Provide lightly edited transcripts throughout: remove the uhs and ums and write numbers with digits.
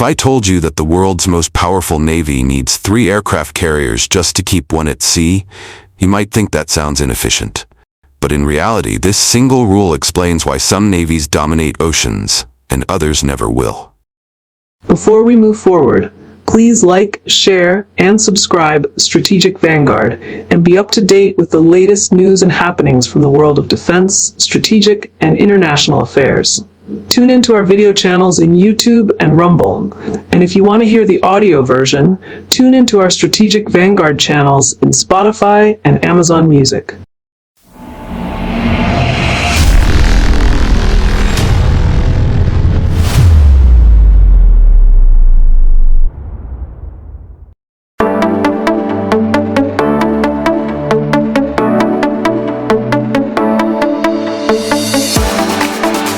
If I told you that the world's most powerful navy needs 3 aircraft carriers just to keep one at sea, you might think that sounds inefficient. But in reality, this single rule explains why some navies dominate oceans and others never will. Before we move forward, please like, share, and subscribe Strategic Vanguard and be up to date with the latest news and happenings from the world of defense, strategic, and international affairs. Tune into our video channels in YouTube and Rumble. And if you want to hear the audio version, tune into our Strategic Vanguard channels in Spotify and Amazon Music.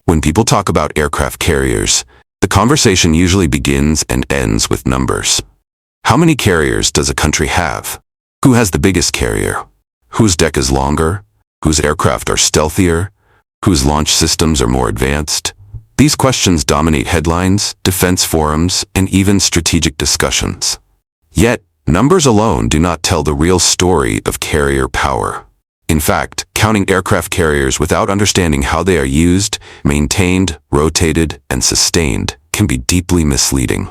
When people talk about aircraft carriers, the conversation usually begins and ends with numbers. How many carriers does a country have? Who has the biggest carrier? Whose deck is longer? Whose aircraft are stealthier? Whose launch systems are more advanced? These questions dominate headlines, defense forums, and even strategic discussions. Yet, numbers alone do not tell the real story of carrier power. In fact, counting aircraft carriers without understanding how they are used, maintained, rotated, and sustained can be deeply misleading.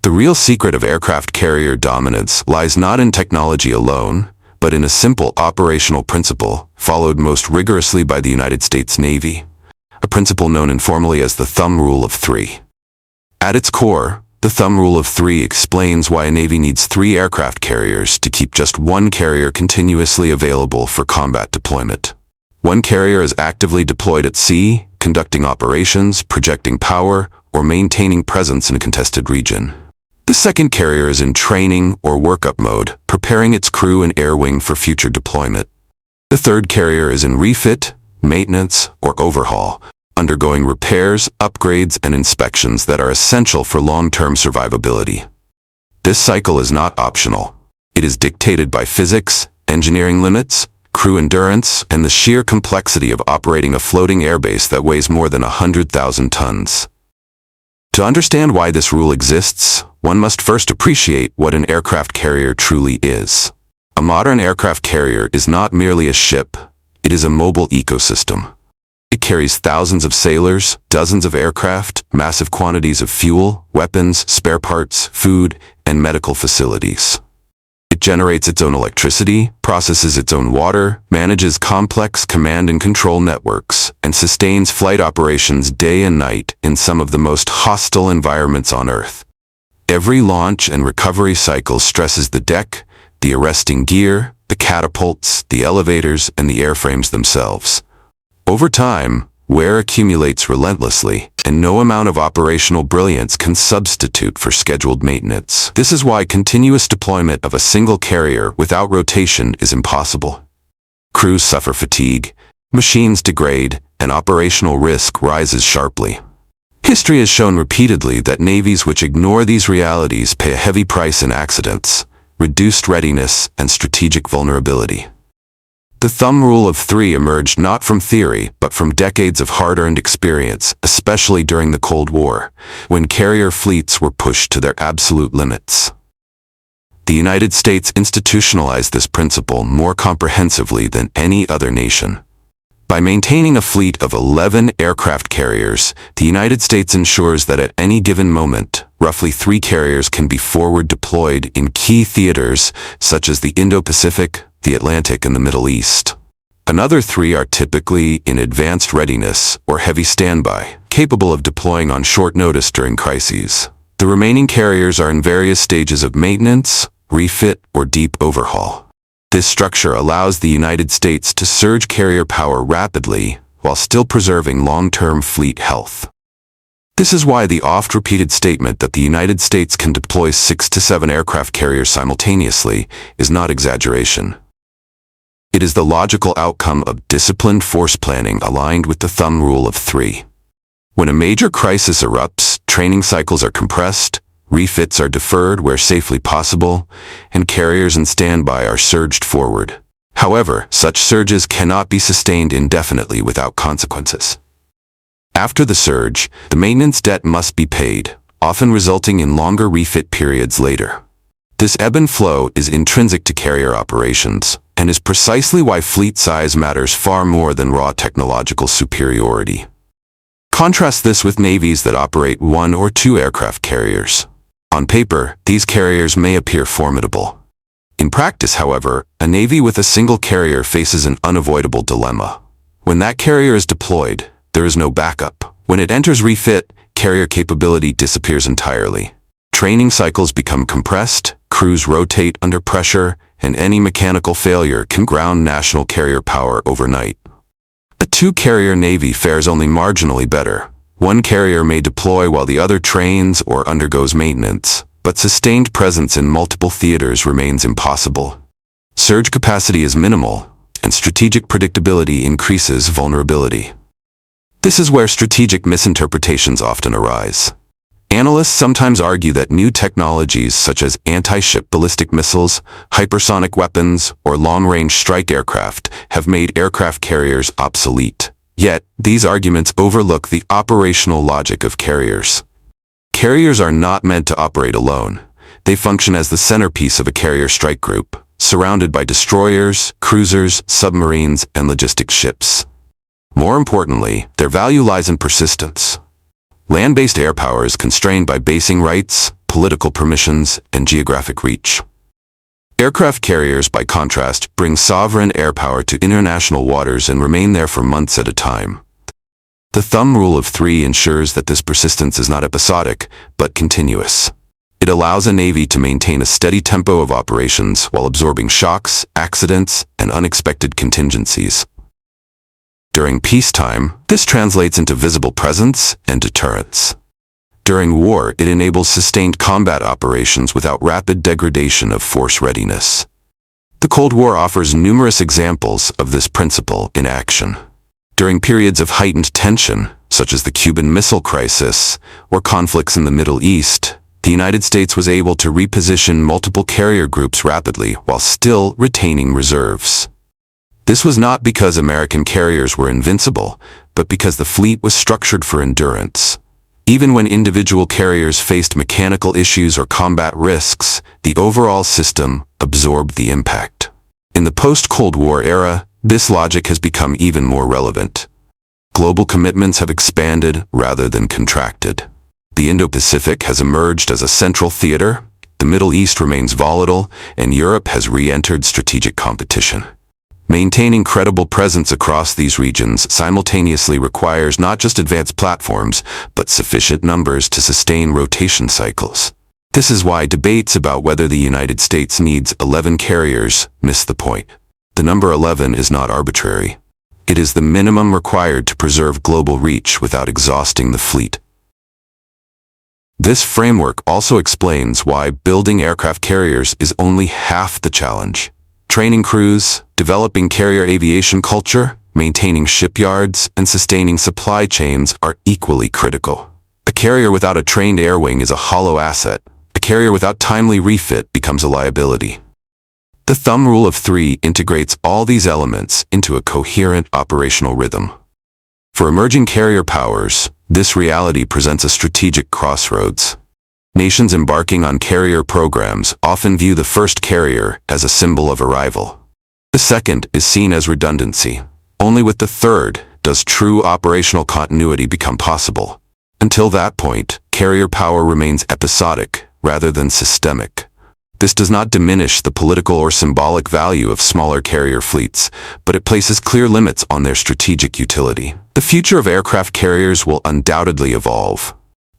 The real secret of aircraft carrier dominance lies not in technology alone, but in a simple operational principle followed most rigorously by the United States Navy, a principle known informally as the thumb rule of 3. At its core, the thumb rule of 3 explains why a navy needs 3 aircraft carriers to keep just one carrier continuously available for combat deployment. One carrier is actively deployed at sea, conducting operations, projecting power, or maintaining presence in a contested region. The second carrier is in training or workup mode, preparing its crew and air wing for future deployment. The third carrier is in refit, maintenance, or overhaul, undergoing repairs, upgrades, and inspections that are essential for long-term survivability. This cycle is not optional. It is dictated by physics, engineering limits, crew endurance, and the sheer complexity of operating a floating airbase that weighs more than 100,000 tons. To understand why this rule exists, one must first appreciate what an aircraft carrier truly is. A modern aircraft carrier is not merely a ship, it is a mobile ecosystem. It carries thousands of sailors, dozens of aircraft, massive quantities of fuel, weapons, spare parts, food, and medical facilities. It generates its own electricity, processes its own water, manages complex command and control networks, and sustains flight operations day and night in some of the most hostile environments on Earth. Every launch and recovery cycle stresses the deck, the arresting gear, the catapults, the elevators, and the airframes themselves. Over time, wear accumulates relentlessly, and no amount of operational brilliance can substitute for scheduled maintenance. This is why continuous deployment of a single carrier without rotation is impossible. Crews suffer fatigue, machines degrade, and operational risk rises sharply. History has shown repeatedly that navies which ignore these realities pay a heavy price in accidents, reduced readiness, and strategic vulnerability. The thumb rule of 3 emerged not from theory, but from decades of hard-earned experience, especially during the Cold War, when carrier fleets were pushed to their absolute limits. The United States institutionalized this principle more comprehensively than any other nation. By maintaining a fleet of 11 aircraft carriers, the United States ensures that at any given moment, roughly 3 carriers can be forward deployed in key theaters such as the Indo-Pacific, the Atlantic, and the Middle East. Another 3 are typically in advanced readiness or heavy standby, capable of deploying on short notice during crises. The remaining carriers are in various stages of maintenance, refit, or deep overhaul. This structure allows the United States to surge carrier power rapidly while still preserving long-term fleet health. This is why the oft-repeated statement that the United States can deploy 6 to 7 aircraft carriers simultaneously is not exaggeration. It is the logical outcome of disciplined force planning aligned with the thumb rule of 3. When a major crisis erupts, training cycles are compressed, refits are deferred where safely possible, and carriers in standby are surged forward. However, such surges cannot be sustained indefinitely without consequences. After the surge, the maintenance debt must be paid, often resulting in longer refit periods later. This ebb and flow is intrinsic to carrier operations, and is precisely why fleet size matters far more than raw technological superiority. Contrast this with navies that operate one or two aircraft carriers. On paper, these carriers may appear formidable. In practice, however, a navy with a single carrier faces an unavoidable dilemma. When that carrier is deployed, there is no backup. When it enters refit, carrier capability disappears entirely. Training cycles become compressed, crews rotate under pressure, and any mechanical failure can ground national carrier power overnight. A two-carrier navy fares only marginally better. One carrier may deploy while the other trains or undergoes maintenance, but sustained presence in multiple theaters remains impossible. Surge capacity is minimal, and strategic predictability increases vulnerability. This is where strategic misinterpretations often arise. Analysts sometimes argue that new technologies such as anti-ship ballistic missiles, hypersonic weapons, or long-range strike aircraft have made aircraft carriers obsolete. Yet, these arguments overlook the operational logic of carriers. Carriers are not meant to operate alone. They function as the centerpiece of a carrier strike group, surrounded by destroyers, cruisers, submarines, and logistics ships. More importantly, their value lies in persistence. Land-based air power is constrained by basing rights, political permissions, and geographic reach. Aircraft carriers, by contrast, bring sovereign air power to international waters and remain there for months at a time. The thumb rule of three ensures that this persistence is not episodic, but continuous. It allows a navy to maintain a steady tempo of operations while absorbing shocks, accidents, and unexpected contingencies. During peacetime, this translates into visible presence and deterrence. During war, it enables sustained combat operations without rapid degradation of force readiness. The Cold War offers numerous examples of this principle in action. During periods of heightened tension, such as the Cuban Missile Crisis or conflicts in the Middle East, the United States was able to reposition multiple carrier groups rapidly while still retaining reserves. This was not because American carriers were invincible, but because the fleet was structured for endurance. Even when individual carriers faced mechanical issues or combat risks, the overall system absorbed the impact. In the post-Cold War era, this logic has become even more relevant. Global commitments have expanded rather than contracted. The Indo-Pacific has emerged as a central theater, the Middle East remains volatile, and Europe has re-entered strategic competition. Maintaining credible presence across these regions simultaneously requires not just advanced platforms, but sufficient numbers to sustain rotation cycles. This is why debates about whether the United States needs 11 carriers miss the point. The number 11 is not arbitrary. It is the minimum required to preserve global reach without exhausting the fleet. This framework also explains why building aircraft carriers is only half the challenge. Training crews, developing carrier aviation culture, maintaining shipyards, and sustaining supply chains are equally critical. A carrier without a trained air wing is a hollow asset. A carrier without timely refit becomes a liability. The thumb rule of three integrates all these elements into a coherent operational rhythm. For emerging carrier powers, this reality presents a strategic crossroads. Nations embarking on carrier programs often view the first carrier as a symbol of arrival. The second is seen as redundancy. Only with the third does true operational continuity become possible. Until that point, carrier power remains episodic rather than systemic. This does not diminish the political or symbolic value of smaller carrier fleets, but it places clear limits on their strategic utility. The future of aircraft carriers will undoubtedly evolve.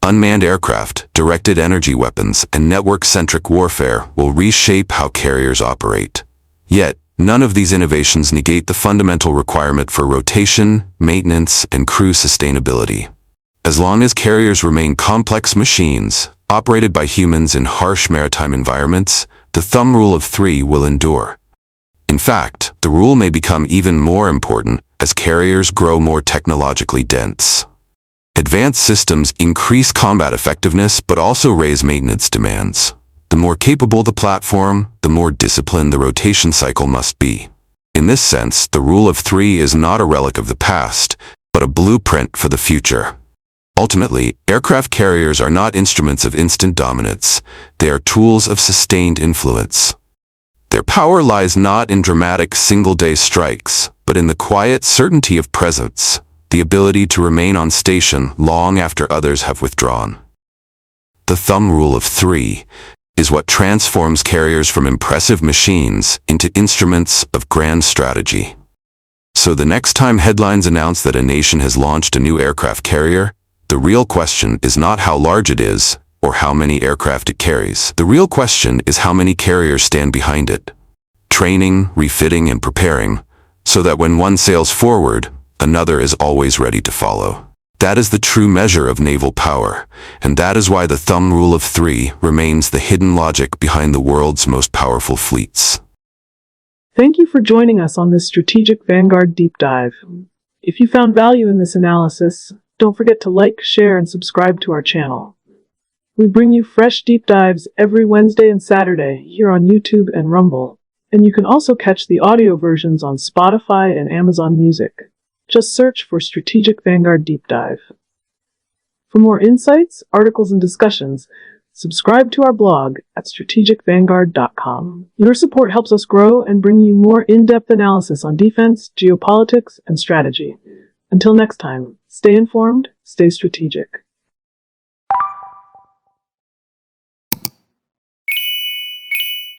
Unmanned aircraft, directed energy weapons, and network-centric warfare will reshape how carriers operate. Yet, none of these innovations negate the fundamental requirement for rotation, maintenance, and crew sustainability. As long as carriers remain complex machines, operated by humans in harsh maritime environments, the thumb rule of three will endure. In fact, the rule may become even more important as carriers grow more technologically dense. Advanced systems increase combat effectiveness but also raise maintenance demands. The more capable the platform, the more disciplined the rotation cycle must be. In this sense, the rule of three is not a relic of the past, but a blueprint for the future. Ultimately, aircraft carriers are not instruments of instant dominance. They are tools of sustained influence. Their power lies not in dramatic single-day strikes, but in the quiet certainty of presence, the ability to remain on station long after others have withdrawn. The thumb rule of 3 is what transforms carriers from impressive machines into instruments of grand strategy. So the next time headlines announce that a nation has launched a new aircraft carrier, the real question is not how large it is or how many aircraft it carries. The real question is how many carriers stand behind it, training, refitting, and preparing, so that when one sails forward, another is always ready to follow. That is the true measure of naval power, and that is why the thumb rule of 3 remains the hidden logic behind the world's most powerful fleets. Thank you for joining us on this Strategic Vanguard deep dive. If you found value in this analysis, don't forget to like, share, and subscribe to our channel. We bring you fresh deep dives every Wednesday and Saturday here on YouTube and Rumble, and you can also catch the audio versions on Spotify and Amazon Music. Just search for Strategic Vanguard Deep Dive. For more insights, articles, and discussions, subscribe to our blog at strategicvanguard.com. Your support helps us grow and bring you more in-depth analysis on defense, geopolitics, and strategy. Until next time, stay informed, stay strategic.